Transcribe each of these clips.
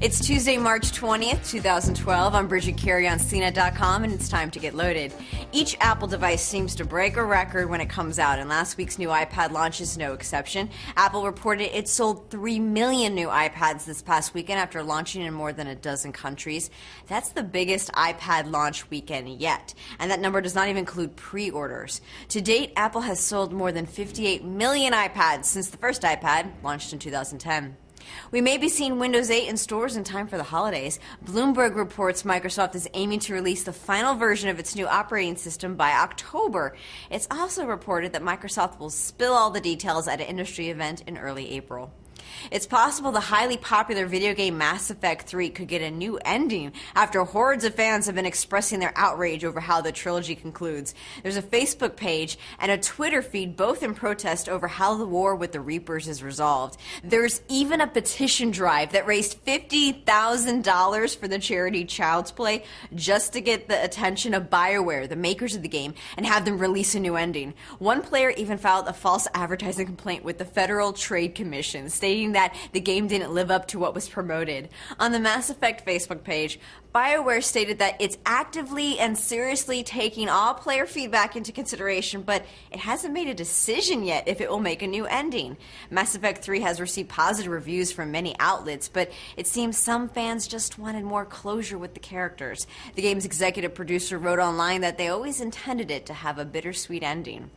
It's Tuesday, March 20th, 2012. I'm Bridget Carey on CNET.com, and it's time to get loaded. Each Apple device seems to break a record when it comes out, and last week's new iPad launch is no exception. Apple reported it sold 3 million new iPads this past weekend after launching in more than a dozen countries. That's the biggest iPad launch weekend yet, and that number does not even include pre-orders. To date, Apple has sold more than 58 million iPads since the first iPad launched in 2010. We may be seeing Windows 8 in stores in time for the holidays. Bloomberg reports Microsoft is aiming to release the final version of its new operating system by October. It's also reported that Microsoft will spill all the details at an industry event in early April. It's possible the highly popular video game Mass Effect 3 could get a new ending after hordes of fans have been expressing their outrage over how the trilogy concludes. There's a Facebook page and a Twitter feed, both in protest over how the war with the Reapers is resolved. There's even a petition drive that raised $50,000 for the charity Child's Play just to get the attention of BioWare, the makers of the game, and have them release a new ending. One player even filed a false advertising complaint with the Federal Trade Commission, stating that the game didn't live up to what was promoted. On the Mass Effect Facebook page, BioWare stated that it's actively and seriously taking all player feedback into consideration, but it hasn't made a decision yet if it will make a new ending. Mass Effect 3 has received positive reviews from many outlets, but it seems some fans just wanted more closure with the characters. The game's executive producer wrote online that they always intended it to have a bittersweet ending.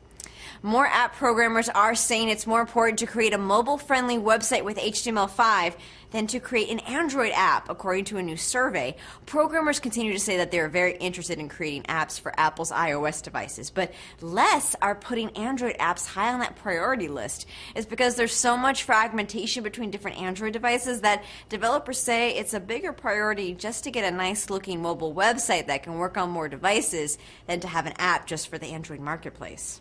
More app programmers are saying it's more important to create a mobile-friendly website with HTML5 than to create an Android app, according to a new survey. Programmers continue to say that they're very interested in creating apps for Apple's iOS devices, but less are putting Android apps high on that priority list. It's because there's so much fragmentation between different Android devices that developers say it's a bigger priority just to get a nice-looking mobile website that can work on more devices than to have an app just for the Android marketplace.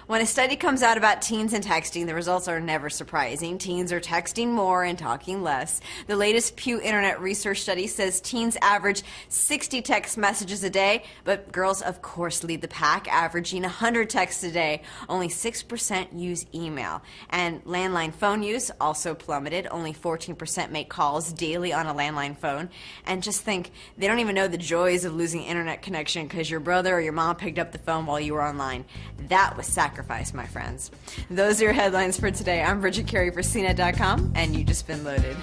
When a study comes out about teens and texting, the results are never surprising. Teens are texting more and talking less. The latest Pew Internet Research study says teens average 60 text messages a day, but girls, of course, lead the pack, averaging 100 texts a day. Only 6% use email. And landline phone use also plummeted. Only 14% make calls daily on a landline phone. And just think, they don't even know the joys of losing internet connection because your brother or your mom picked up the phone while you were online. That was sacrifice, my friends. Those are your headlines for today. I'm Bridget Carey for CNET.com, and you just been loaded.